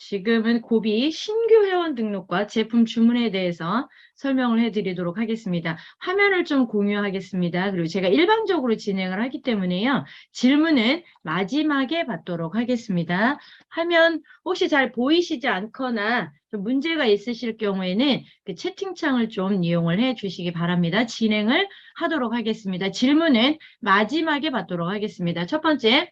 지금은 고비 신규 회원 등록과 제품 주문에 대해서 설명을 해드리도록 하겠습니다. 화면을 좀 공유하겠습니다. 그리고 제가 일방적으로 진행을 하기 때문에요. 질문은 마지막에 받도록 하겠습니다. 화면 혹시 잘 보이시지 않거나 좀 문제가 있으실 경우에는 그 채팅창을 좀 이용을 해 주시기 바랍니다. 진행을 하도록 하겠습니다. 질문은 마지막에 받도록 하겠습니다. 첫 번째,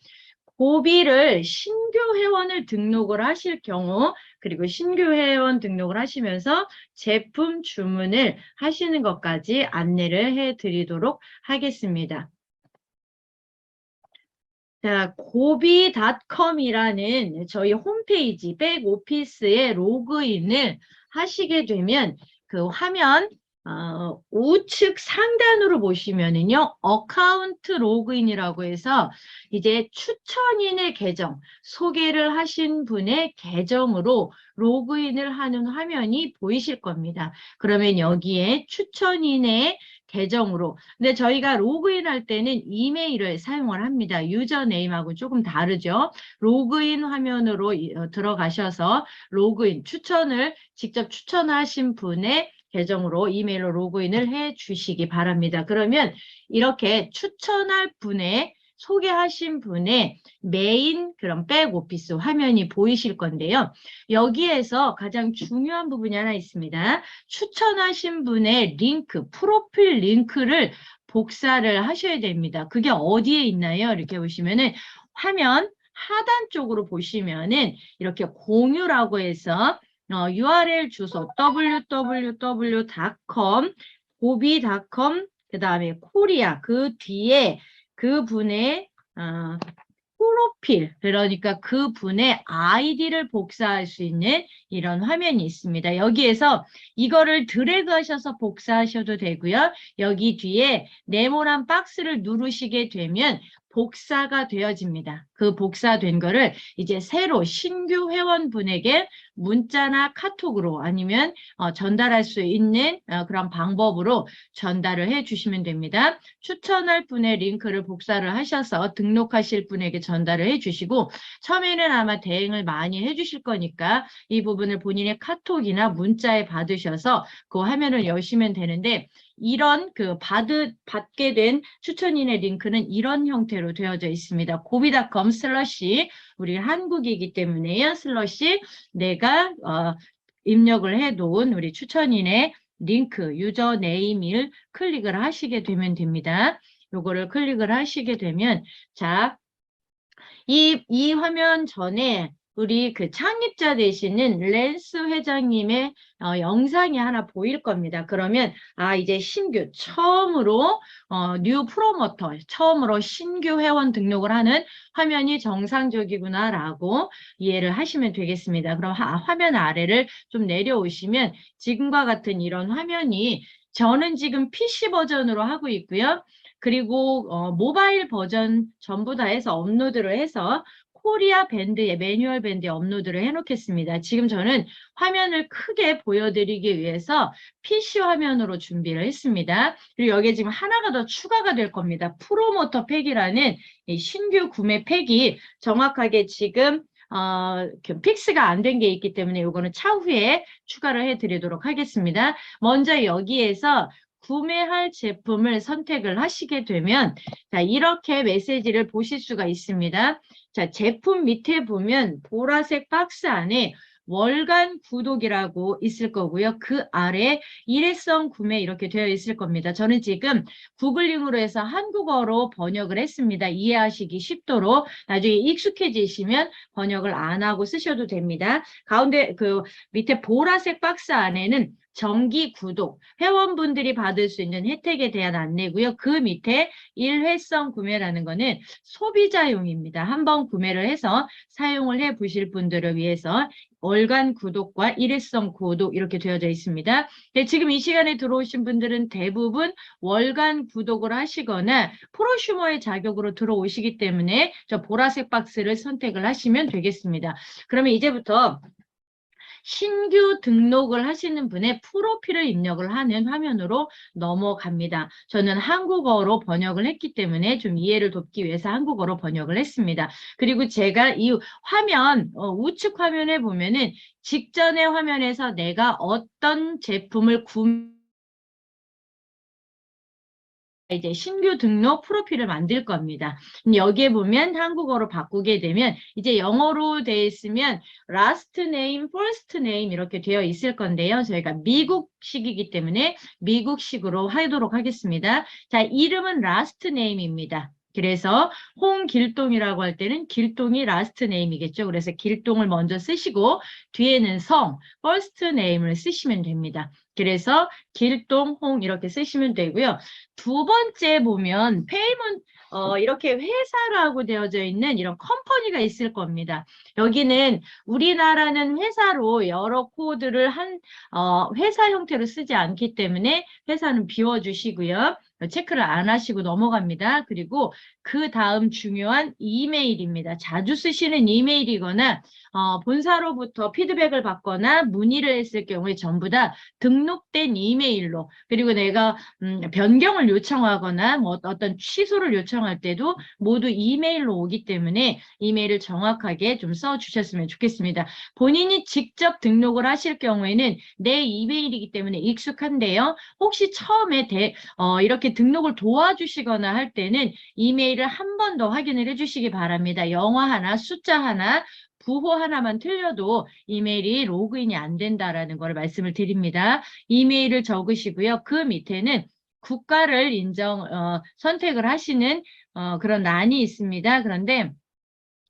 고비를 신규 회원을 등록을 하실 경우, 그리고 신규 회원 등록을 하시면서 제품 주문을 하시는 것까지 안내를 해드리도록 하겠습니다. 자, 고비닷컴이라는 저희 홈페이지 백오피스에 로그인을 하시게 되면 그 화면 우측 상단으로 보시면은요, 어카운트 로그인이라고 해서 이제 추천인의 계정, 소개를 하신 분의 계정으로 로그인을 하는 화면이 보이실 겁니다. 그러면 여기에 추천인의 계정으로. 근데 저희가 로그인 할 때는 이메일을 사용을 합니다. 유저네임하고 조금 다르죠. 로그인 화면으로 들어가셔서 로그인, 추천을 직접 추천하신 분의 계정으로 이메일로 로그인을 해 주시기 바랍니다. 그러면 이렇게 추천할 분의 소개하신 분의 메인 그런 백오피스 화면이 보이실 건데요. 여기에서 가장 중요한 부분이 하나 있습니다. 추천하신 분의 링크, 프로필 링크를 복사를 하셔야 됩니다. 그게 어디에 있나요? 이렇게 보시면은 화면 하단 쪽으로 보시면은 이렇게 공유라고 해서 URL 주소 www.com, 고비.com, 그 다음에 코리아, 그 뒤에 그분의 프로필, 그러니까 그분의 아이디를 복사할 수 있는 이런 화면이 있습니다. 여기에서 이거를 드래그 하셔서 복사하셔도 되고요. 여기 뒤에 네모난 박스를 누르시게 되면 복사가 되어집니다. 그 복사된 거를 이제 새로 신규 회원분에게 문자나 카톡으로 아니면 전달할 수 있는 그런 방법으로 전달을 해 주시면 됩니다. 추천할 분의 링크를 복사를 하셔서 등록하실 분에게 전달을 해 주시고, 처음에는 아마 대행을 많이 해 주실 거니까 이 부분을 본인의 카톡이나 문자에 받으셔서 그 화면을 여시면 되는데, 이런 받게 된 추천인의 링크는 이런 형태로 되어져 있습니다. 고비닷컴 슬러시, 우리 한국이기 때문에요. 슬러시 내가 입력을 해 놓은 우리 추천인의 링크, 유저 네임을 클릭을 하시게 되면 됩니다. 요거를 클릭을 하시게 되면, 자, 이 화면 전에 우리 그 창립자 되시는 랜스 회장님의 영상이 하나 보일 겁니다. 그러면 이제 신규 처음으로 뉴 프로모터 처음으로 신규 회원 등록을 하는 화면이 정상적이구나라고 이해를 하시면 되겠습니다. 그럼 화면 아래를 좀 내려오시면 지금과 같은 이런 화면이, 저는 지금 PC 버전으로 하고 있고요. 그리고 모바일 버전 전부 다 해서 업로드를 해서 코리아 밴드에, 매뉴얼 밴드에 업로드를 해놓겠습니다. 지금 저는 화면을 크게 보여드리기 위해서 PC 화면으로 준비를 했습니다. 그리고 여기에 지금 하나가 더 추가가 될 겁니다. 프로모터 팩이라는 이 신규 구매 팩이 정확하게 지금 픽스가 안 된 게 있기 때문에 이거는 차후에 추가를 해드리도록 하겠습니다. 먼저 여기에서 구매할 제품을 선택을 하시게 되면, 자, 이렇게 메시지를 보실 수가 있습니다. 자, 제품 밑에 보면 보라색 박스 안에 월간 구독이라고 있을 거고요. 그 아래 일회성 구매 이렇게 되어 있을 겁니다. 저는 지금 구글링으로 해서 한국어로 번역을 했습니다. 이해하시기 쉽도록. 나중에 익숙해지시면 번역을 안 하고 쓰셔도 됩니다. 가운데 그 밑에 보라색 박스 안에는 정기 구독, 회원분들이 받을 수 있는 혜택에 대한 안내고요. 그 밑에 일회성 구매라는 거는 소비자용입니다. 한번 구매를 해서 사용을 해 보실 분들을 위해서 월간 구독과 일회성 구독 이렇게 되어져 있습니다. 네, 지금 이 시간에 들어오신 분들은 대부분 월간 구독을 하시거나 프로슈머의 자격으로 들어오시기 때문에 저 보라색 박스를 선택을 하시면 되겠습니다. 그러면 이제부터 신규 등록을 하시는 분의 프로필을 입력을 하는 화면으로 넘어갑니다. 저는 한국어로 번역을 했기 때문에 좀 이해를 돕기 위해서 한국어로 번역을 했습니다. 그리고 제가 이 화면, 우측 화면에 보면은 직전의 화면에서 내가 어떤 제품을 이제 신규 등록 프로필을 만들 겁니다. 여기에 보면 한국어로 바꾸게 되면 이제 영어로 되어 있으면 last name, first name 이렇게 되어 있을 건데요. 저희가 미국식이기 때문에 미국식으로 하도록 하겠습니다. 자, 이름은 last name입니다. 그래서 홍길동이라고 할 때는 길동이 last name이겠죠. 그래서 길동을 먼저 쓰시고 뒤에는 성, first name을 쓰시면 됩니다. 그래서 길동홍 이렇게 쓰시면 되고요. 두 번째 보면 페이먼 이렇게 회사라고 되어져 있는 이런 컴퍼니가 있을 겁니다. 여기는 우리나라는 회사로 여러 코드를 회사 형태로 쓰지 않기 때문에 회사는 비워주시고요. 체크를 안 하시고 넘어갑니다. 그리고 그 다음 중요한 이메일입니다. 자주 쓰시는 이메일이거나 본사로부터 피드백을 받거나 문의를 했을 경우에 전부 다 등록된 이메일로, 그리고 내가 변경을 요청하거나 뭐 어떤 취소를 요청할 때도 모두 이메일로 오기 때문에 이메일을 정확하게 좀 써주셨으면 좋겠습니다. 본인이 직접 등록을 하실 경우에는 내 이메일이기 때문에 익숙한데요. 혹시 처음에 이렇게 등록을 도와주시거나 할 때는 이메일을 한 번 더 확인을 해주시기 바랍니다. 영어 하나, 숫자 하나, 부호 하나만 틀려도 이메일이 로그인이 안 된다라는 걸 말씀을 드립니다. 이메일을 적으시고요. 그 밑에는 국가를 선택을 하시는 그런 란이 있습니다. 그런데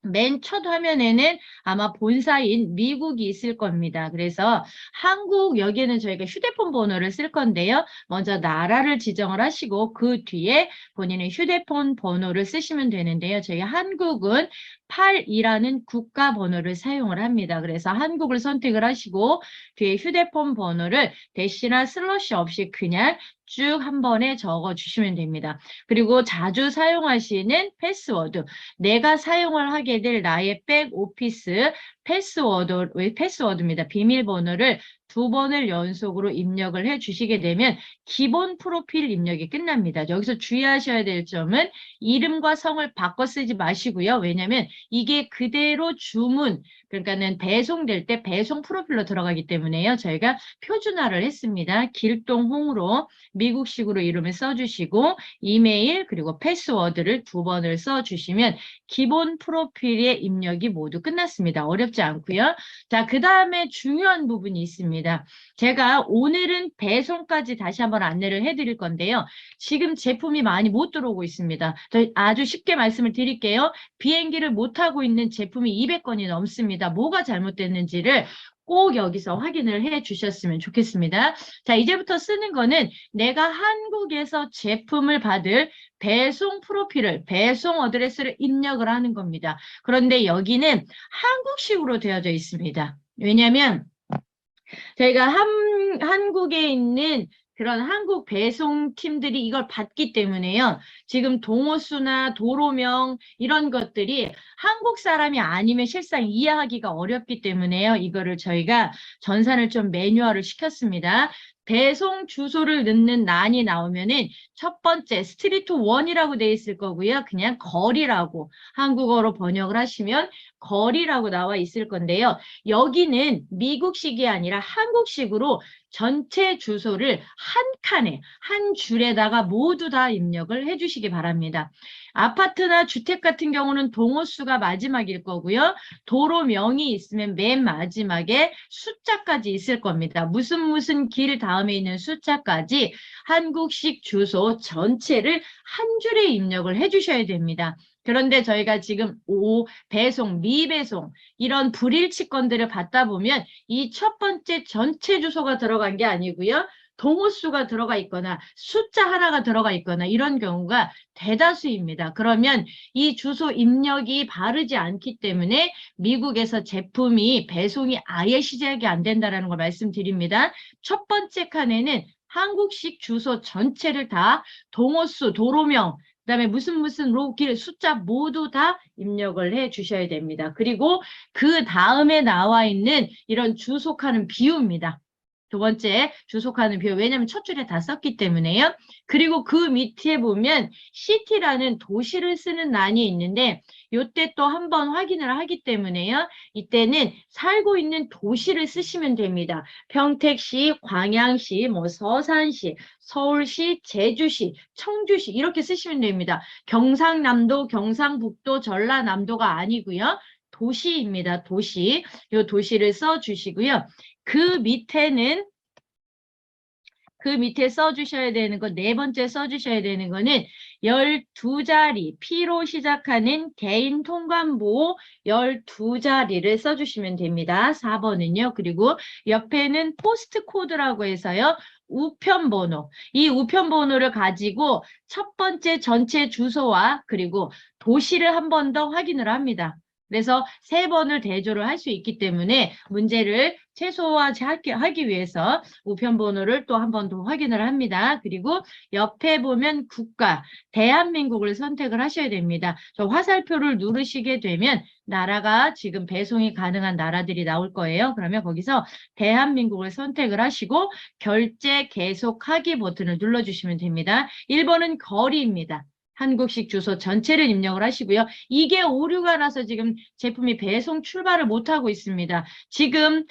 맨 첫 화면에는 아마 본사인 미국이 있을 겁니다. 그래서 한국, 여기에는 저희가 휴대폰 번호를 쓸 건데요. 먼저 나라를 지정을 하시고 그 뒤에 본인의 휴대폰 번호를 쓰시면 되는데요. 저희 한국은 82라는 국가 번호를 사용을 합니다. 그래서 한국을 선택을 하시고 뒤에 휴대폰 번호를 대시나 슬러시 없이 그냥 쭉 한 번에 적어 주시면 됩니다. 그리고 자주 사용하시는 패스워드, 내가 사용을 하게 될 나의 백오피스 패스워드입니다. 비밀번호를 2번을 연속으로 입력을 해 주시게 되면 기본 프로필 입력이 끝납니다. 여기서 주의하셔야 될 점은 이름과 성을 바꿔 쓰지 마시고요. 왜냐하면 이게 그대로 주문, 그러니까는 배송될 때 배송 프로필로 들어가기 때문에요. 저희가 표준화를 했습니다. 길동홍으로 미국식으로 이름을 써주시고 이메일 그리고 패스워드를 2번을 써주시면 기본 프로필의 입력이 모두 끝났습니다. 어렵지 않고요. 자, 그 다음에 중요한 부분이 있습니다. 제가 오늘은 배송까지 다시 한번 안내를 해드릴 건데요. 지금 제품이 많이 못 들어오고 있습니다. 아주 쉽게 말씀을 드릴게요. 비행기를 못 타고 있는 제품이 200건이 넘습니다. 뭐가 잘못됐는지를 꼭 여기서 확인을 해 주셨으면 좋겠습니다. 자, 이제부터 쓰는 거는 내가 한국에서 제품을 받을 배송 프로필을, 배송 어드레스를 입력을 하는 겁니다. 그런데 여기는 한국식으로 되어져 있습니다. 왜냐하면 저희가 한국에 있는 그런 한국 배송팀들이 이걸 받기 때문에요. 지금 동호수나 도로명 이런 것들이 한국 사람이 아니면 실상 이해하기가 어렵기 때문에요. 이거를 저희가 전산을 좀 매뉴얼을 시켰습니다. 배송 주소를 넣는 란이 나오면은 첫 번째 스트리트 1이라고 되어 있을 거고요. 그냥 거리라고 한국어로 번역을 하시면 거리라고 나와 있을 건데요. 여기는 미국식이 아니라 한국식으로 전체 주소를 한 칸에, 한 줄에다가 모두 다 입력을 해주시기 바랍니다. 아파트나 주택 같은 경우는 동호수가 마지막일 거고요. 도로명이 있으면 맨 마지막에 숫자까지 있을 겁니다. 무슨 길 다음에 있는 숫자까지 한국식 주소 전체를 한 줄에 입력을 해주셔야 됩니다. 그런데 저희가 지금 배송, 미배송 이런 불일치 건들을 받다 보면 이 첫 번째 전체 주소가 들어간 게 아니고요. 동호수가 들어가 있거나 숫자 하나가 들어가 있거나 이런 경우가 대다수입니다. 그러면 이 주소 입력이 바르지 않기 때문에 미국에서 제품이 배송이 아예 시작이 안 된다는 걸 말씀드립니다. 첫 번째 칸에는 한국식 주소 전체를 다 동호수, 도로명, 그다음에 무슨 로길 숫자 모두 다 입력을 해 주셔야 됩니다. 그리고 그 다음에 나와 있는 이런 주속하는 비유입니다. 두 번째 주속하는 비유. 왜냐하면 첫 줄에 다 썼기 때문에요. 그리고 그 밑에 보면 city라는 도시를 쓰는 란이 있는데 이때 또 한 번 확인을 하기 때문에요. 이때는 살고 있는 도시를 쓰시면 됩니다. 평택시, 광양시, 뭐 서산시, 서울시, 제주시, 청주시 이렇게 쓰시면 됩니다. 경상남도, 경상북도, 전라남도가 아니고요. 도시입니다. 도시. 이 도시를 써주시고요. 그 밑에 써주셔야 되는 거, 네 번째 써주셔야 되는 거는 12자리, P로 시작하는 개인 통관보호 12자리를 써주시면 됩니다. 4번은요. 그리고 옆에는 포스트 코드라고 해서요. 우편번호. 이 우편번호를 가지고 첫 번째 전체 주소와 그리고 도시를 한 번 더 확인을 합니다. 그래서 3번을 대조를 할 수 있기 때문에 문제를 최소화하기 위해서 우편번호를 또 한 번 더 확인을 합니다. 그리고 옆에 보면 국가, 대한민국을 선택을 하셔야 됩니다. 저 화살표를 누르시게 되면 나라가 지금 배송이 가능한 나라들이 나올 거예요. 그러면 거기서 대한민국을 선택을 하시고 결제 계속하기 버튼을 눌러주시면 됩니다. 1번은 거리입니다. 한국식 주소 전체를 입력을 하시고요. 이게 오류가 나서 지금 제품이 배송 출발을 못하고 있습니다. 지금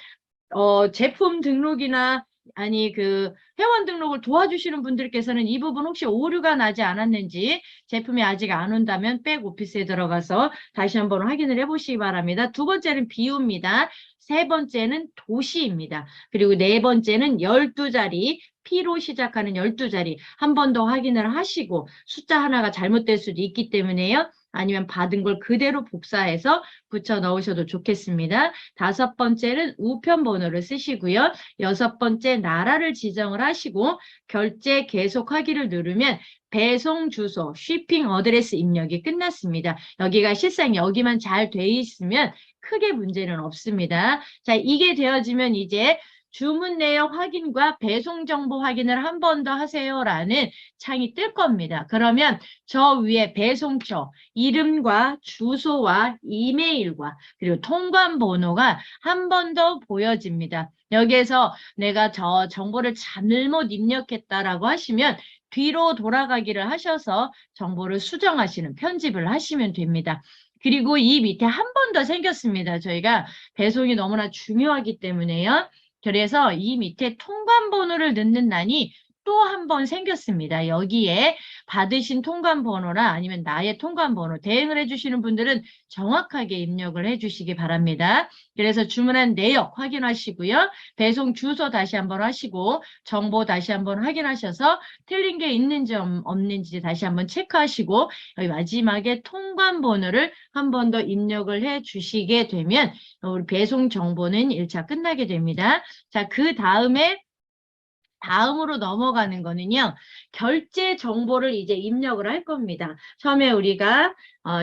제품 등록이나 아니 그 회원 등록을 도와주시는 분들께서는 이 부분 혹시 오류가 나지 않았는지 제품이 아직 안 온다면 백오피스에 들어가서 다시 한번 확인을 해보시기 바랍니다. 두 번째는 비유입니다. 세 번째는 도시입니다. 그리고 네 번째는 12자리 P로 시작하는 12자리 한 번 더 확인을 하시고 숫자 하나가 잘못될 수도 있기 때문에요. 아니면 받은 걸 그대로 복사해서 붙여 넣으셔도 좋겠습니다. 다섯 번째는 우편번호를 쓰시고요. 여섯 번째 나라를 지정을 하시고 결제 계속하기를 누르면 배송 주소, 쉬핑 어드레스 입력이 끝났습니다. 여기가 실상 여기만 잘 돼 있으면 크게 문제는 없습니다. 자, 이게 되어지면 이제 주문 내역 확인과 배송 정보 확인을 한 번 더 하세요라는 창이 뜰 겁니다. 그러면 저 위에 배송처, 이름과 주소와 이메일과 그리고 통관 번호가 한 번 더 보여집니다. 여기에서 내가 저 정보를 잘못 입력했다라고 하시면 뒤로 돌아가기를 하셔서 정보를 수정하시는 편집을 하시면 됩니다. 그리고 이 밑에 한 번 더 생겼습니다. 저희가 배송이 너무나 중요하기 때문에요. 그래서 이 밑에 통관 번호를 넣는 란이 또 한 번 생겼습니다. 여기에 받으신 통관 번호나 아니면 나의 통관 번호 대행을 해주시는 분들은 정확하게 입력을 해주시기 바랍니다. 그래서 주문한 내역 확인하시고요. 배송 주소 다시 한번 하시고 정보 다시 한번 확인하셔서 틀린 게 있는지 없는지 다시 한번 체크하시고 여기 마지막에 통관 번호를 한 번 더 입력을 해주시게 되면 우리 배송 정보는 1차 끝나게 됩니다. 자, 그 다음으로 넘어가는 거는요. 결제 정보를 이제 입력을 할 겁니다. 처음에 우리가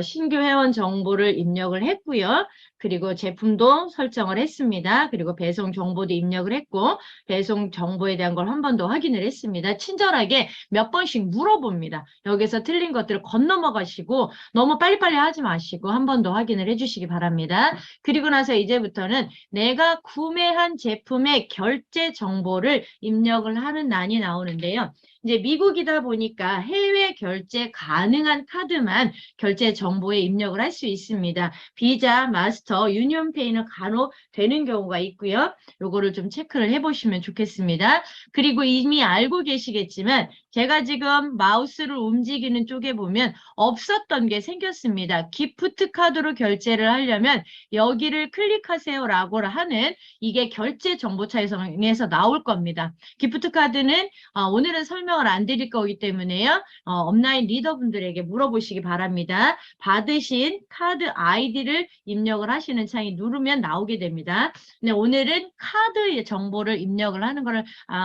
신규 회원 정보를 입력을 했고요. 그리고 제품도 설정을 했습니다. 그리고 배송 정보도 입력을 했고 배송 정보에 대한 걸 한 번 더 확인을 했습니다. 친절하게 몇 번씩 물어봅니다. 여기서 틀린 것들을 건너먹으시고 너무 빨리빨리 하지 마시고 한 번 더 확인을 해주시기 바랍니다. 그리고 나서 이제부터는 내가 구매한 제품의 결제 정보를 입력을 하는 란이 나오는데요. 이제 미국이다 보니까 해외 결제 가능한 카드만 결제 정보에 입력을 할 수 있습니다. 비자, 마스터, 유니온페이는 간혹 되는 경우가 있고요. 요거를 좀 체크를 해보시면 좋겠습니다. 그리고 이미 알고 계시겠지만 제가 지금 마우스를 움직이는 쪽에 보면 없었던 게 생겼습니다. 기프트 카드로 결제를 하려면 여기를 클릭하세요라고 하는 이게 결제 정보창에서 나올 겁니다. 기프트 카드는 오늘은 설명을 안 드릴 거기 때문에요. 업라인 리더분들에게 물어보시기 바랍니다. 받으신 카드 아이디를 입력을 하시는 창이 누르면 나오게 됩니다. 근데 오늘은 카드의 정보를 입력을 하는 것을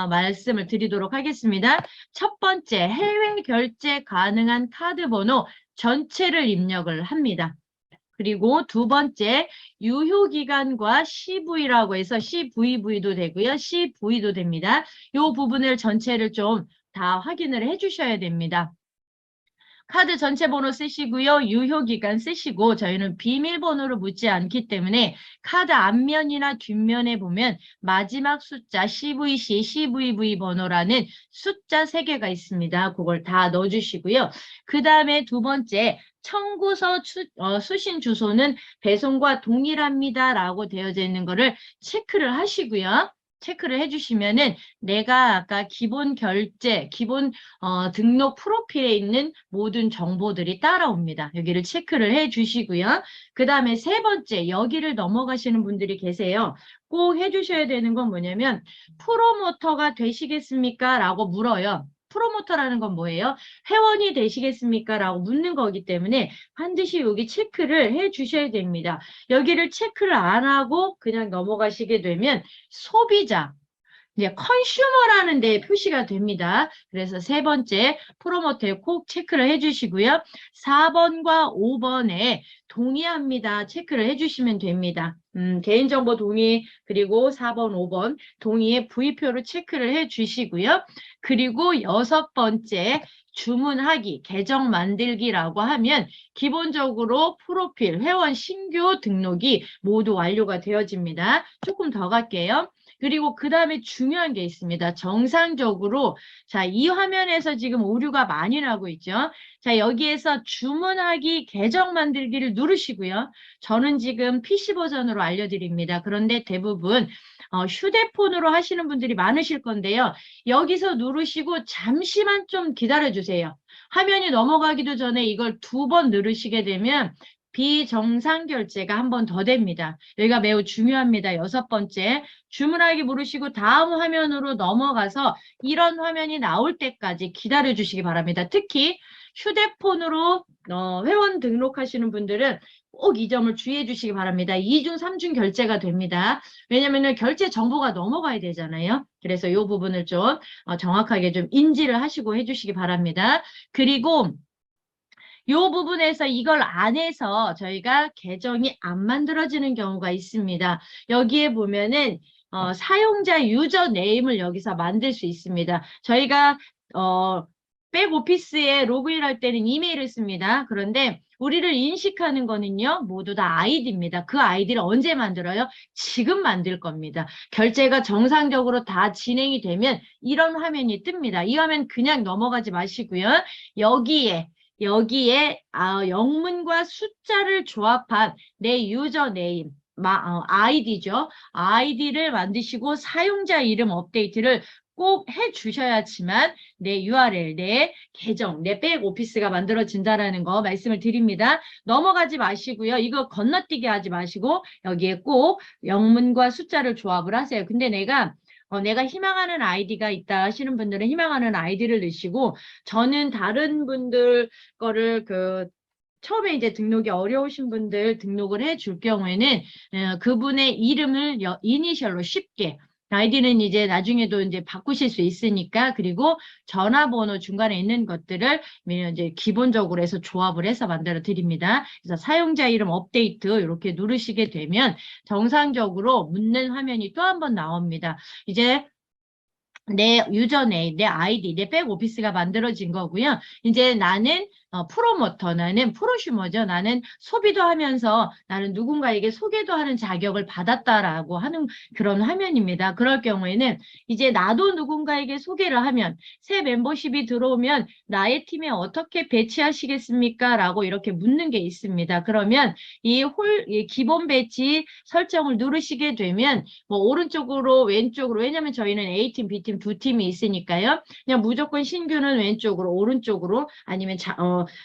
말씀을 드리도록 하겠습니다. 첫 번째, 해외 결제 가능한 카드 번호 전체를 입력을 합니다. 그리고 두 번째, 유효기간과 CV라고 해서 CVV도 되고요. CV도 됩니다. 이 부분을 전체를 좀 다 확인을 해주셔야 됩니다. 카드 전체 번호 쓰시고요. 유효기간 쓰시고 저희는 비밀번호로 묻지 않기 때문에 카드 앞면이나 뒷면에 보면 마지막 숫자 CVC, CVV 번호라는 숫자 3개가 있습니다. 그걸 다 넣어주시고요. 그 다음에 두 번째 청구서 수신 주소는 배송과 동일합니다. 라고 되어져 있는 거를 체크를 하시고요. 체크를 해주시면은 내가 아까 기본 결제, 기본 등록 프로필에 있는 모든 정보들이 따라옵니다. 여기를 체크를 해주시고요. 그 다음에 세 번째, 여기를 넘어가시는 분들이 계세요. 꼭 해주셔야 되는 건 뭐냐면 프로모터가 되시겠습니까? 라고 물어요. 프로모터라는 건 뭐예요? 회원이 되시겠습니까? 라고 묻는 거기 때문에 반드시 여기 체크를 해 주셔야 됩니다. 여기를 체크를 안 하고 그냥 넘어가시게 되면 소비자, 이제 컨슈머라는 데 표시가 됩니다. 그래서 세 번째 프로모터에 꼭 체크를 해주시고요. 4번과 5번에 동의합니다. 체크를 해주시면 됩니다. 개인정보 동의 그리고 4번, 5번 동의에 V표로 체크를 해주시고요. 그리고 6번째 주문하기, 계정 만들기라고 하면 기본적으로 프로필, 회원 신규 등록이 모두 완료가 되어집니다. 조금 더 갈게요. 그리고 그 다음에 중요한 게 있습니다. 정상적으로 자, 이 화면에서 지금 오류가 많이 나고 있죠. 자, 여기에서 주문하기 계정 만들기를 누르시고요. 저는 지금 PC 버전으로 알려드립니다. 그런데 대부분 휴대폰으로 하시는 분들이 많으실 건데요. 여기서 누르시고 잠시만 좀 기다려주세요. 화면이 넘어가기도 전에 이걸 2번 누르시게 되면 비정상 결제가 한 번 더 됩니다. 여기가 매우 중요합니다. 6번째, 주문하기 누르시고 다음 화면으로 넘어가서 이런 화면이 나올 때까지 기다려 주시기 바랍니다. 특히 휴대폰으로 회원 등록하시는 분들은 꼭 이 점을 주의해 주시기 바랍니다. 2중, 3중 결제가 됩니다. 왜냐하면 결제 정보가 넘어가야 되잖아요. 그래서 이 부분을 좀 정확하게 좀 인지를 하시고 해주시기 바랍니다. 그리고 이 부분에서 이걸 안 해서 저희가 계정이 안 만들어지는 경우가 있습니다. 여기에 보면은 사용자 유저 네임을 여기서 만들 수 있습니다. 저희가 백오피스에 로그인할 때는 이메일을 씁니다. 그런데 우리를 인식하는 거는요, 모두 다 아이디입니다. 그 아이디를 언제 만들어요? 지금 만들 겁니다. 결제가 정상적으로 다 진행이 되면 이런 화면이 뜹니다. 이 화면 그냥 넘어가지 마시고요. 여기에 영문과 숫자를 조합한 내 유저네임, 아이디죠. 아이디를 만드시고 사용자 이름 업데이트를 꼭 해주셔야지만 내 URL, 내 계정, 내 백오피스가 만들어진다는 거 말씀을 드립니다. 넘어가지 마시고요. 이거 건너뛰기 하지 마시고 여기에 꼭 영문과 숫자를 조합을 하세요. 근데 내가 희망하는 아이디가 있다 하시는 분들은 희망하는 아이디를 넣으시고 저는 다른 분들 거를 처음에 이제 등록이 어려우신 분들 등록을 해줄 경우에는 그분의 이름을 이니셜로 쉽게 아이디는 이제 나중에도 이제 바꾸실 수 있으니까 그리고 전화번호 중간에 있는 것들을 이제 기본적으로 해서 조합을 해서 만들어 드립니다. 그래서 사용자 이름 업데이트 이렇게 누르시게 되면 정상적으로 묻는 화면이 또 한 번 나옵니다. 이제 내 유저네임, 내 아이디, 내 백오피스가 만들어진 거고요. 이제 나는 프로모터, 나는 프로슈머죠. 나는 소비도 하면서 나는 누군가에게 소개도 하는 자격을 받았다라고 하는 그런 화면입니다. 그럴 경우에는 이제 나도 누군가에게 소개를 하면 새 멤버십이 들어오면 나의 팀에 어떻게 배치하시겠습니까? 라고 이렇게 묻는 게 있습니다. 그러면 이 기본 배치 설정을 누르시게 되면 뭐 오른쪽으로 왼쪽으로 왜냐면 저희는 A팀, B팀 두 팀이 있으니까요. 그냥 무조건 신규는 왼쪽으로 오른쪽으로 아니면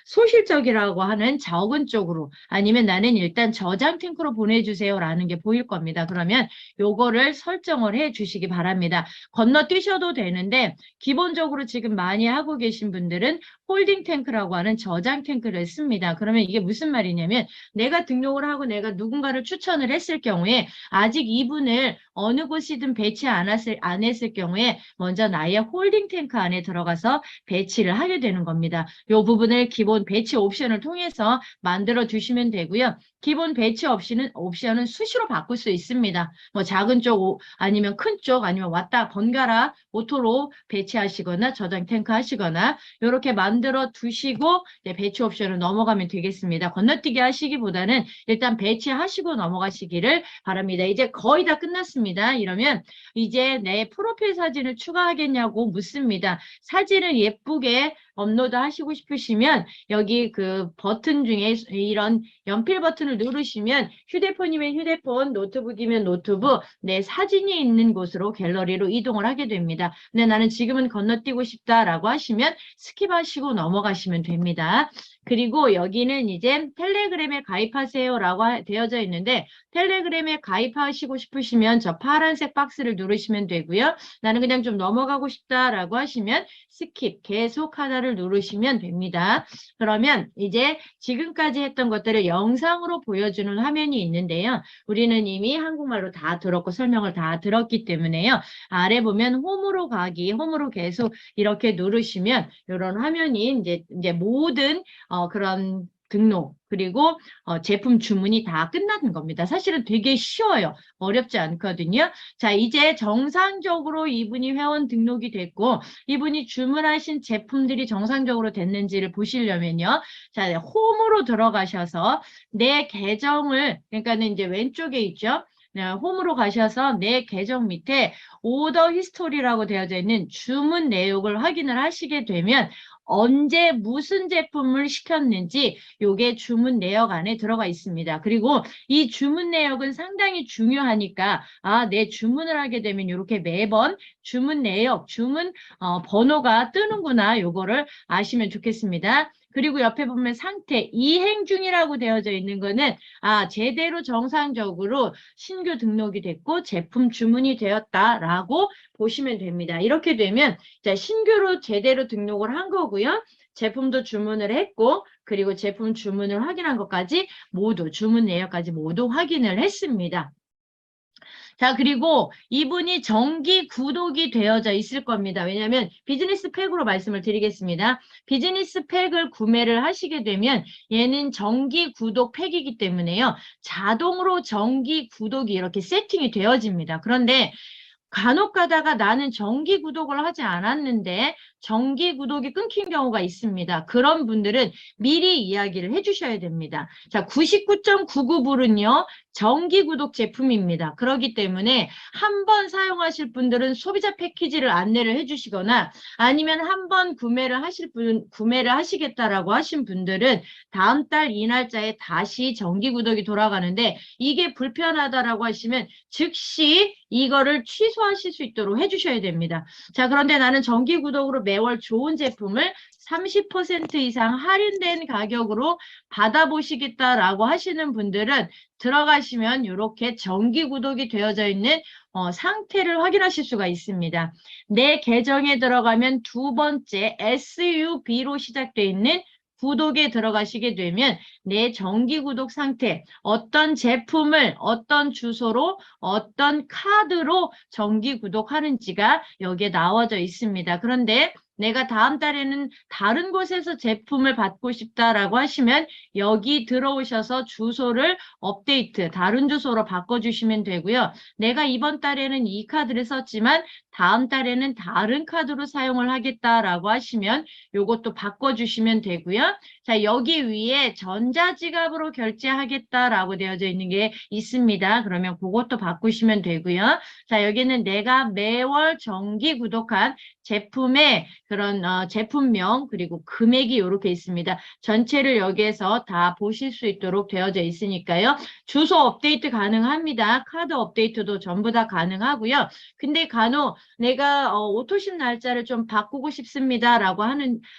소실적이라고 하는 적은 쪽으로 아니면 나는 일단 저장 탱크로 보내주세요라는 게 보일 겁니다. 그러면 요거를 설정을 해 주시기 바랍니다. 건너뛰셔도 되는데 기본적으로 지금 많이 하고 계신 분들은 홀딩 탱크라고 하는 저장 탱크를 씁니다. 그러면 이게 무슨 말이냐면 내가 등록을 하고 내가 누군가를 추천을 했을 경우에 아직 이분을 어느 곳이든 배치 안 했을 경우에 먼저 나의 홀딩 탱크 안에 들어가서 배치를 하게 되는 겁니다. 이 부분을 기본 배치 옵션을 통해서 만들어 주시면 되고요. 기본 배치 옵션은 수시로 바꿀 수 있습니다. 뭐 작은 쪽 아니면 큰 쪽 아니면 왔다 번갈아 오토로 배치하시거나 저장 탱크 하시거나 이렇게 만들어 두시고 배치 옵션으로 넘어가면 되겠습니다. 건너뛰기 하시기보다는 일단 배치하시고 넘어가시기를 바랍니다. 이제 거의 다 끝났습니다. 이러면 이제 내 프로필 사진을 추가하겠냐고 묻습니다. 사진을 예쁘게 업로드 하시고 싶으시면 여기 그 버튼 중에 이런 연필 버튼을 누르시면 휴대폰이면 휴대폰, 노트북이면 노트북, 내 사진이 있는 곳으로 갤러리로 이동을 하게 됩니다. 근데 나는 지금은 건너뛰고 싶다라고 하시면 스킵하시고 넘어가시면 됩니다. 그리고 여기는 이제 텔레그램에 가입하세요라고 되어져 있는데 텔레그램에 가입하시고 싶으시면 저 파란색 박스를 누르시면 되고요. 나는 그냥 좀 넘어가고 싶다라고 하시면 스킵, 계속 하나를 누르시면 됩니다. 그러면 이제 지금까지 했던 것들을 영상으로 보여주는 화면이 있는데요. 우리는 이미 한국말로 다 들었고 설명을 다 들었기 때문에요. 아래 보면 홈으로 가기, 홈으로 계속 이렇게 누르시면 이런 화면이 이제 모든 그런 등록 그리고 제품 주문이 다 끝나는 겁니다. 사실은 되게 쉬워요. 어렵지 않거든요. 자, 이제 정상적으로 이분이 회원 등록이 됐고 이분이 주문하신 제품들이 정상적으로 됐는지를 보시려면요. 자, 홈으로 들어가셔서 내 계정을 그러니까는 이제 왼쪽에 있죠. 홈으로 가셔서 내 계정 밑에 오더 히스토리라고 되어져 있는 주문 내역을 확인을 하시게 되면 언제 무슨 제품을 시켰는지 요게 주문 내역 안에 들어가 있습니다. 그리고 이 주문 내역은 상당히 중요하니까 내 주문을 하게 되면 이렇게 매번 주문 내역, 주문 번호가 뜨는구나 요거를 아시면 좋겠습니다. 그리고 옆에 보면 상태, 이행 중이라고 되어져 있는 거는 제대로 정상적으로 신규 등록이 됐고 제품 주문이 되었다라고 보시면 됩니다. 이렇게 되면 신규로 제대로 등록을 한 거고요. 제품도 주문을 했고 그리고 제품 주문을 확인한 것까지 모두 주문 내역까지 모두 확인을 했습니다. 자, 그리고 이분이 정기 구독이 되어져 있을 겁니다. 왜냐하면 비즈니스 팩으로 말씀을 드리겠습니다. 비즈니스 팩을 구매를 하시게 되면 얘는 정기 구독 팩이기 때문에요. 자동으로 정기 구독이 이렇게 세팅이 되어집니다. 그런데 간혹 가다가 나는 정기 구독을 하지 않았는데 정기 구독이 끊긴 경우가 있습니다. 그런 분들은 미리 이야기를 해주셔야 됩니다. 자, 99.99불은요. 정기 구독 제품입니다. 그렇기 때문에 한 번 사용하실 분들은 소비자 패키지를 안내를 해주시거나 아니면 한 번 구매를 하시겠다라고 하신 분들은 다음 달 이 날짜에 다시 정기 구독이 돌아가는데 이게 불편하다라고 하시면 즉시 이거를 취소하실 수 있도록 해주셔야 됩니다. 자, 그런데 나는 정기 구독으로 매월 좋은 제품을 30% 이상 할인된 가격으로 받아보시겠다라고 하시는 분들은 들어가시면 이렇게 정기 구독이 되어져 있는 상태를 확인하실 수가 있습니다. 내 계정에 들어가면 두 번째 SUB로 시작되어 있는 구독에 들어가시게 되면 내 정기 구독 상태, 어떤 제품을 어떤 주소로 어떤 카드로 정기 구독하는지가 여기에 나와져 있습니다. 그런데 내가 다음 달에는 다른 곳에서 제품을 받고 싶다라고 하시면 여기 들어오셔서 주소를 업데이트, 다른 주소로 바꿔주시면 되고요. 내가 이번 달에는 이 카드를 썼지만 다음 달에는 다른 카드로 사용을 하겠다라고 하시면 이것도 바꿔주시면 되고요. 자, 여기 위에 전자지갑으로 결제하겠다라고 되어져 있는 게 있습니다. 그러면 그것도 바꾸시면 되고요. 자, 여기는 내가 매월 정기 구독한 제품의 그런 제품명 그리고 금액이 이렇게 있습니다. 전체를 여기에서 다 보실 수 있도록 되어져 있으니까요. 주소 업데이트 가능합니다. 카드 업데이트도 전부 다 가능하고요. 근데 간혹 내가 오토십 날짜를 좀 바꾸고 싶습니다라고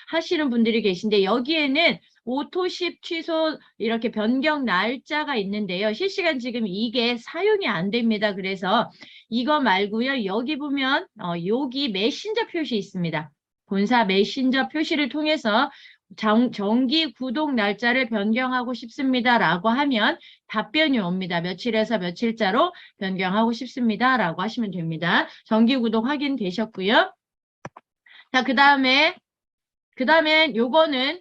하시는 분들이 계신데 여기에는 오토십 취소 이렇게 변경 날짜가 있는데요. 실시간 지금 이게 사용이 안 됩니다. 그래서 이거 말고요. 여기 보면 여기 메신저 표시 있습니다. 본사 메신저 표시를 통해서 정기 구독 날짜를 변경하고 싶습니다라고 하면 답변이 옵니다. 며칠에서 며칠자로 변경하고 싶습니다라고 하시면 됩니다. 정기 구독 확인되셨고요. 자, 그 다음에 그 다음에 요거는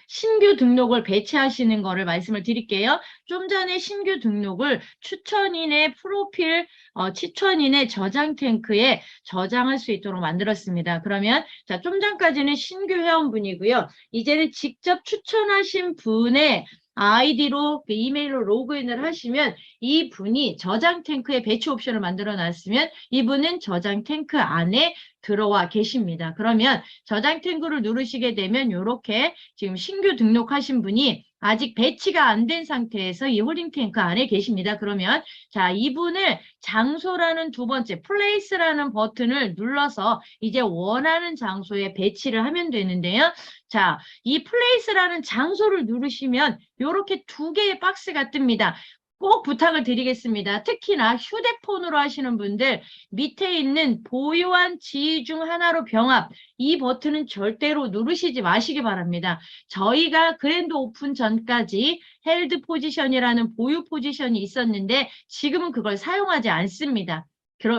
신규 등록을 배치하시는 거를 말씀을 드릴게요. 좀 전에 신규 등록을 추천인의 프로필, 추천인의 저장 탱크에 저장할 수 있도록 만들었습니다. 그러면 자, 좀 전까지는 신규 회원분이고요. 이제는 직접 추천하신 분의 아이디로 이메일로 로그인을 하시면 이 분이 저장 탱크에 배치 옵션을 만들어 놨으면 이분은 저장 탱크 안에 들어와 계십니다. 그러면 저장 탱크를 누르시게 되면 이렇게 지금 신규 등록하신 분이 아직 배치가 안 된 상태에서 이 홀딩 탱크 안에 계십니다. 그러면 자, 이분을 장소라는 두 번째 플레이스라는 버튼을 눌러서 이제 원하는 장소에 배치를 하면 되는데요. 자, 이 플레이스라는 장소를 누르시면 이렇게 두 개의 박스가 뜹니다. 꼭 부탁을 드리겠습니다. 특히나 휴대폰으로 하시는 분들 밑에 있는 보유한 지위 중 하나로 병합 이 버튼은 절대로 누르시지 마시기 바랍니다. 저희가 그랜드 오픈 전까지 헬드 포지션이라는 보유 포지션이 있었는데 지금은 그걸 사용하지 않습니다.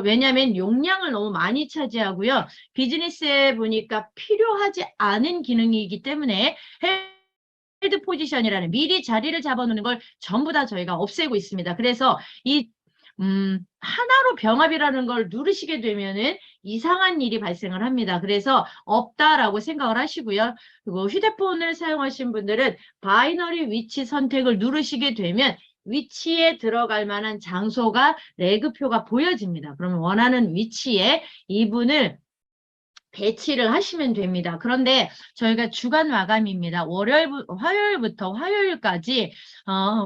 왜냐하면 용량을 너무 많이 차지하고요. 비즈니스에 보니까 필요하지 않은 기능이기 때문에 헬드 포지션이라는 미리 자리를 잡아놓는 걸 전부 다 저희가 없애고 있습니다. 그래서 이 하나로 병합이라는 걸 누르시게 되면은 이상한 일이 발생을 합니다. 그래서 없다라고 생각을 하시고요. 그리고 휴대폰을 사용하신 분들은 바이너리 위치 선택을 누르시게 되면 위치에 들어갈 만한 장소가 레그표가 보여집니다. 그러면 원하는 위치에 이분을 배치를 하시면 됩니다. 그런데 저희가 주간 마감입니다. 화요일부터 화요일까지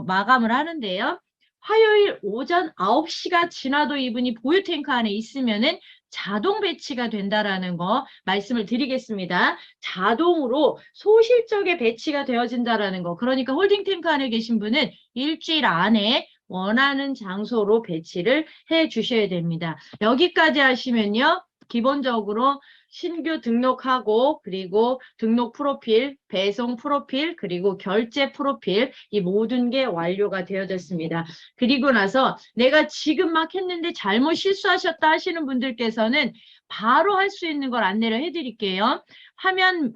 마감을 하는데요. 화요일 오전 9시가 지나도 이분이 보유 탱크 안에 있으면은 자동 배치가 된다라는 거 말씀을 드리겠습니다. 자동으로 소실적에 배치가 되어진다라는 거. 그러니까 홀딩 탱크 안에 계신 분은 일주일 안에 원하는 장소로 배치를 해 주셔야 됩니다. 여기까지 하시면요. 기본적으로 신규 등록하고 그리고 등록 프로필, 배송 프로필, 그리고 결제 프로필 이 모든 게 완료가 되어졌습니다. 그리고 나서 내가 지금 막 했는데 잘못 실수하셨다 하시는 분들께서는 바로 할 수 있는 걸 안내를 해드릴게요. 화면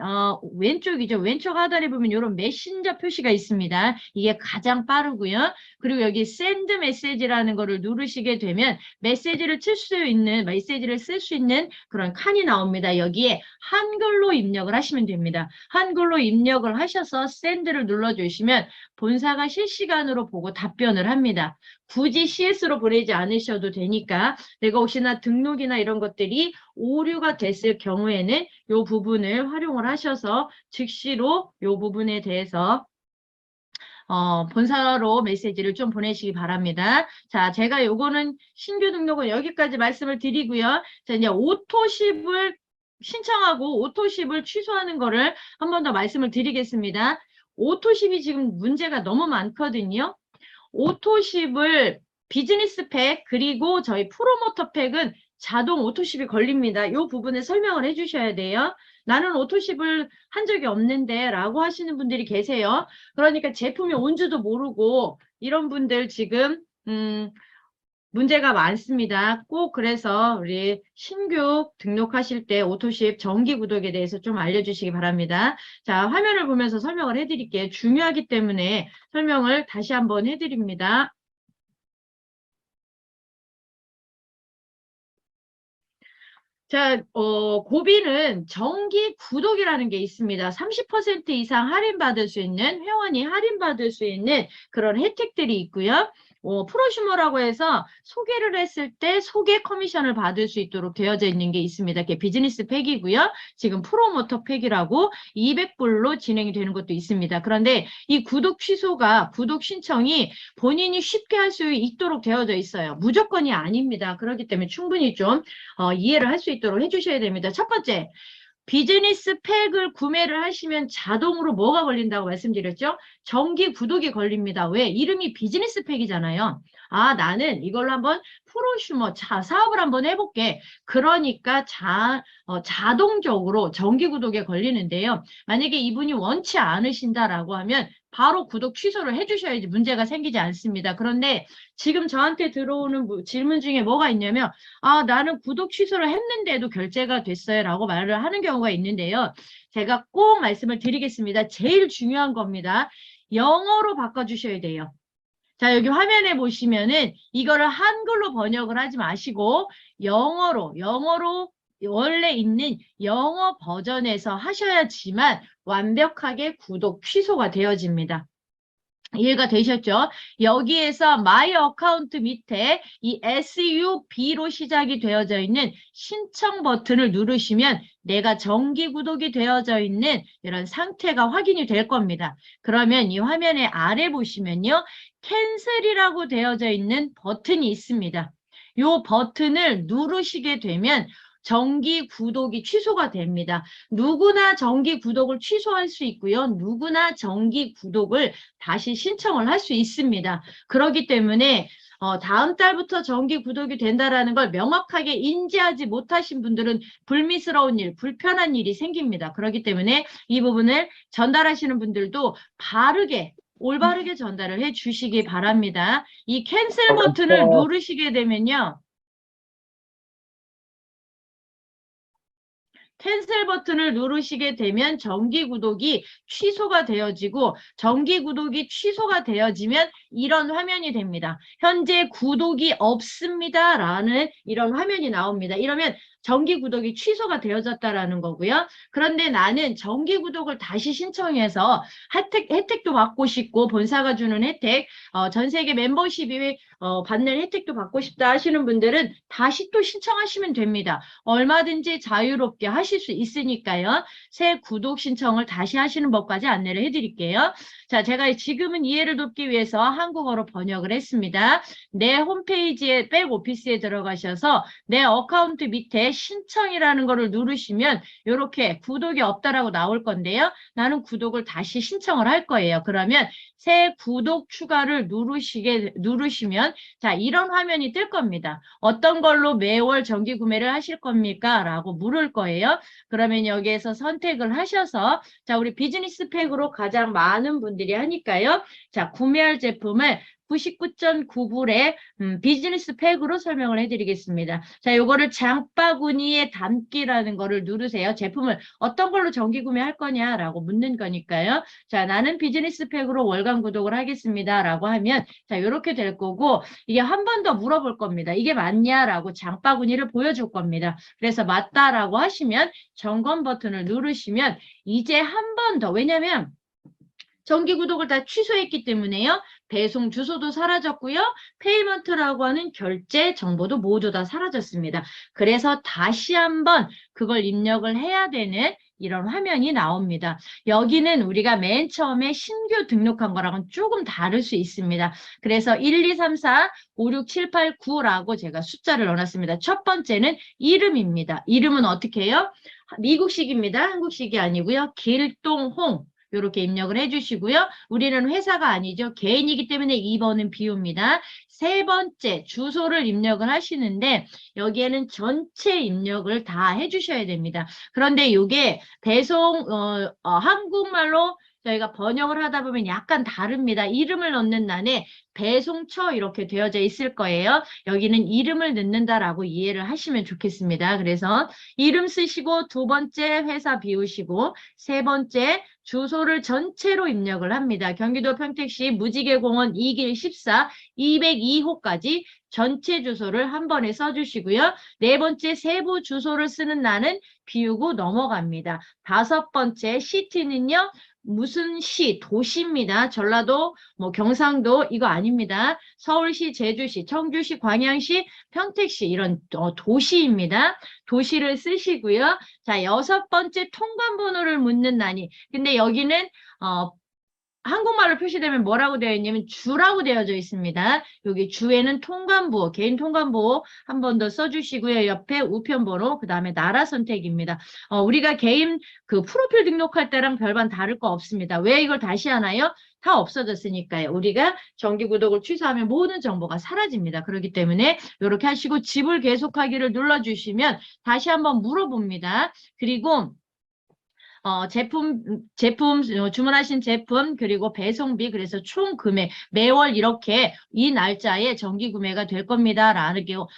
왼쪽이죠. 왼쪽 하단에 보면 이런 메신저 표시가 있습니다. 이게 가장 빠르고요. 그리고 여기 샌드 메시지라는 거를 누르시게 되면 메시지를 쓸 수 있는 그런 칸이 나옵니다. 여기에 한글로 입력을 하시면 됩니다. 한글로 입력을 하셔서 샌드를 눌러주시면 본사가 실시간으로 보고 답변을 합니다. 굳이 CS로 보내지 않으셔도 되니까 내가 혹시나 등록이나 이런 것들이 오류가 됐을 경우에는 이 부분을 활용을 하셔서 즉시로 이 부분에 대해서 본사로 메시지를 좀 보내시기 바랍니다. 자, 제가 요거는 신규 등록은 여기까지 말씀을 드리고요. 자, 이제 오토십을 신청하고 오토십을 취소하는 거를 한 번 더 말씀을 드리겠습니다. 오토십이 지금 문제가 너무 많거든요. 오토십을 비즈니스 팩 그리고 저희 프로모터 팩은 자동 오토십이 걸립니다. 이 부분에 설명을 해주셔야 돼요. 나는 오토십을 한 적이 없는데 라고 하시는 분들이 계세요. 그러니까 제품이 온지도 모르고 이런 분들 지금 문제가 많습니다. 꼭 그래서 우리 신규 등록하실 때 오토십 정기 구독에 대해서 좀 알려주시기 바랍니다. 자, 화면을 보면서 설명을 해드릴게요. 중요하기 때문에 설명을 다시 한번 해드립니다. 자, 고비는 정기 구독이라는 게 있습니다. 30% 이상 할인받을 수 있는, 회원이 할인받을 수 있는 그런 혜택들이 있고요. 프로슈머라고 해서 소개를 했을 때 소개 커미션을 받을 수 있도록 되어져 있는 게 있습니다. 그게 비즈니스 팩이고요. 지금 프로모터 팩이라고 200불로 진행이 되는 것도 있습니다. 그런데 이 구독 취소가, 구독 신청이 본인이 쉽게 할 수 있도록 되어져 있어요. 무조건이 아닙니다. 그렇기 때문에 충분히 좀 이해를 할 수 있도록 해주셔야 됩니다. 첫 번째, 비즈니스 팩을 구매를 하시면 자동으로 뭐가 걸린다고 말씀드렸죠? 정기 구독이 걸립니다. 왜? 이름이 비즈니스 팩이잖아요. 아, 나는 이걸로 한번 프로슈머 사업을 한번 해볼게. 그러니까 자동적으로 정기 구독에 걸리는데요. 만약에 이분이 원치 않으신다라고 하면 바로 구독 취소를 해주셔야지 문제가 생기지 않습니다. 그런데 지금 저한테 들어오는 질문 중에 뭐가 있냐면 나는 구독 취소를 했는데도 결제가 됐어요 라고 말을 하는 경우가 있는데요. 제가 꼭 말씀을 드리겠습니다. 제일 중요한 겁니다. 영어로 바꿔주셔야 돼요. 자, 여기 화면에 보시면은 이거를 한글로 번역을 하지 마시고 영어로 원래 있는 영어 버전에서 하셔야지만 완벽하게 구독 취소가 되어집니다. 이해가 되셨죠? 여기에서 My Account 밑에 이 SUB로 시작이 되어져 있는 신청 버튼을 누르시면 내가 정기 구독이 되어져 있는 이런 상태가 확인이 될 겁니다. 그러면 이 화면의 아래 보시면요. 캔슬이라고 되어져 있는 버튼이 있습니다. 이 버튼을 누르시게 되면 정기 구독이 취소가 됩니다. 누구나 정기 구독을 취소할 수 있고요. 누구나 정기 구독을 다시 신청을 할 수 있습니다. 그렇기 때문에 다음 달부터 정기 구독이 된다라는 걸 명확하게 인지하지 못하신 분들은 불미스러운 일, 불편한 일이 생깁니다. 그렇기 때문에 이 부분을 전달하시는 분들도 올바르게 전달을 해 주시기 바랍니다. 이 캔슬 버튼을 누르시게 되면요. 캔슬 버튼을 누르시게 되면 정기 구독이 취소가 되어지고 정기 구독이 취소가 되어지면 이런 화면이 됩니다. 현재 구독이 없습니다. 라는 이런 화면이 나옵니다. 이러면 정기 구독이 취소가 되어졌다라는 거고요. 그런데 나는 정기 구독을 다시 신청해서 혜택도 받고 싶고 본사가 주는 혜택, 전 세계 멤버십이 받는 혜택도 받고 싶다 하시는 분들은 다시 또 신청하시면 됩니다. 얼마든지 자유롭게 하실 수 있으니까요. 새 구독 신청을 다시 하시는 법까지 안내를 해드릴게요. 자, 제가 지금은 이해를 돕기 위해서 한국어로 번역을 했습니다. 내 홈페이지에 백오피스에 들어가셔서 내 어카운트 밑에 신청이라는 거를 누르시면 이렇게 구독이 없다라고 나올 건데요. 나는 구독을 다시 신청을 할 거예요. 그러면 새 구독 추가를 누르시면 자, 이런 화면이 뜰 겁니다. 어떤 걸로 매월 정기 구매를 하실 겁니까? 라고 물을 거예요. 그러면 여기에서 선택을 하셔서 자, 우리 비즈니스 팩으로 가장 많은 분들이 하니까요. 자, 구매할 제품을 99.9불의 비즈니스 팩으로 설명을 해드리겠습니다. 자, 요거를 장바구니에 담기라는 거를 누르세요. 제품을 어떤 걸로 정기 구매할 거냐라고 묻는 거니까요. 자, 나는 비즈니스 팩으로 월간 구독을 하겠습니다. 라고 하면 자, 요렇게 될 거고 이게 한 번 더 물어볼 겁니다. 이게 맞냐라고 장바구니를 보여줄 겁니다. 그래서 맞다라고 하시면 점검 버튼을 누르시면 이제 한 번 더 왜냐면 정기 구독을 다 취소했기 때문에요. 배송 주소도 사라졌고요. 페이먼트라고 하는 결제 정보도 모두 다 사라졌습니다. 그래서 다시 한번 그걸 입력을 해야 되는 이런 화면이 나옵니다. 여기는 우리가 맨 처음에 신규 등록한 거랑은 조금 다를 수 있습니다. 그래서 1, 2, 3, 4, 5, 6, 7, 8, 9라고 제가 숫자를 넣어놨습니다. 첫 번째는 이름입니다. 이름은 어떻게 해요? 미국식입니다. 한국식이 아니고요. 길동홍. 이렇게 입력을 해주시고요. 우리는 회사가 아니죠. 개인이기 때문에 2번은 비웁니다. 세 번째 주소를 입력을 하시는데 여기에는 전체 입력을 다 해주셔야 됩니다. 그런데 이게 배송 한국말로 저희가 번역을 하다 보면 약간 다릅니다. 이름을 넣는欄에 배송처 이렇게 되어져 있을 거예요. 여기는 이름을 넣는다라고 이해를 하시면 좋겠습니다. 그래서 이름 쓰시고 두 번째 회사 비우시고 세 번째 주소를 전체로 입력을 합니다. 경기도 평택시 무지개공원 2길 14 202호까지 전체 주소를 한 번에 써주시고요. 네 번째 세부 주소를 쓰는欄은 비우고 넘어갑니다. 다섯 번째 시티는요. 무슨 시, 도시입니다. 전라도, 경상도 이거 아닙니다. 서울시, 제주시, 청주시, 광양시, 평택시 이런 도시입니다. 도시를 쓰시고요. 자, 여섯 번째 통관번호를 묻는欄이 근데 여기는 한국말로 표시되면 뭐라고 되어 있냐면 주라고 되어져 있습니다. 여기 주에는 통관부, 개인 통관부 한 번 더 써주시고요. 옆에 우편번호, 그 다음에 나라 선택입니다. 우리가 개인 그 프로필 등록할 때랑 별반 다를 거 없습니다. 왜 이걸 다시 하나요? 다 없어졌으니까요. 우리가 정기 구독을 취소하면 모든 정보가 사라집니다. 그렇기 때문에 이렇게 하시고 지불 계속하기를 눌러주시면 다시 한번 물어봅니다. 그리고 제품 주문하신 제품 그리고 배송비 그래서 총 금액 매월 이렇게 이 날짜에 정기 구매가 될 겁니다.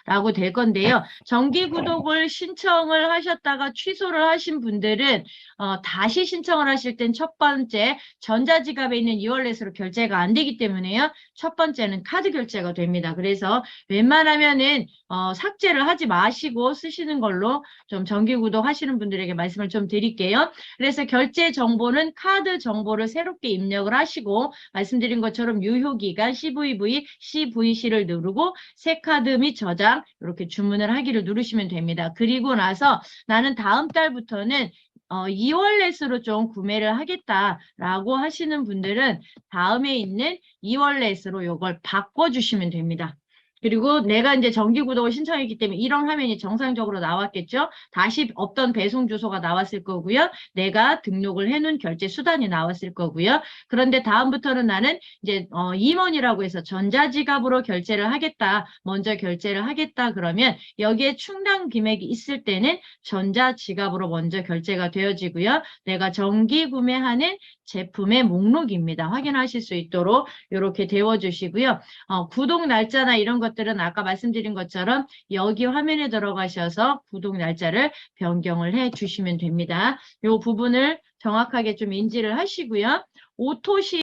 라고 될 건데요. 정기 구독을 신청을 하셨다가 취소를 하신 분들은 다시 신청을 하실 땐 첫 번째 전자지갑에 있는 이월렛으로 결제가 안 되기 때문에요. 첫 번째는 카드 결제가 됩니다. 그래서 웬만하면은 삭제를 하지 마시고 쓰시는 걸로 좀 정기 구독 하시는 분들에게 말씀을 좀 드릴게요. 그래서 결제 정보는 카드 정보를 새롭게 입력을 하시고 말씀드린 것처럼 유효기간 CVC를 누르고 새 카드 및 저장 이렇게 주문을 하기를 누르시면 됩니다. 그리고 나서 나는 다음 달부터는 이월렛으로 좀 구매를 하겠다라고 하시는 분들은 다음에 있는 이월렛으로 이걸 바꿔주시면 됩니다. 그리고 내가 이제 정기 구독을 신청했기 때문에 이런 화면이 정상적으로 나왔겠죠? 다시 없던 배송 주소가 나왔을 거고요. 내가 등록을 해놓은 결제 수단이 나왔을 거고요. 그런데 다음부터는 나는 이제 임원이라고 해서 전자지갑으로 결제를 하겠다. 먼저 결제를 하겠다. 그러면 여기에 충당 금액이 있을 때는 전자지갑으로 먼저 결제가 되어지고요. 내가 정기 구매하는 제품의 목록입니다. 확인하실 수 있도록 이렇게 되어주시고요. 구독 날짜나 이런 것들은 아까 말씀드린 것처럼 여기 화면에 들어가셔서 구독 날짜를 변경을 해 주시면 됩니다. 이 부분을 정확하게 좀 인지를 하시고요. 오토시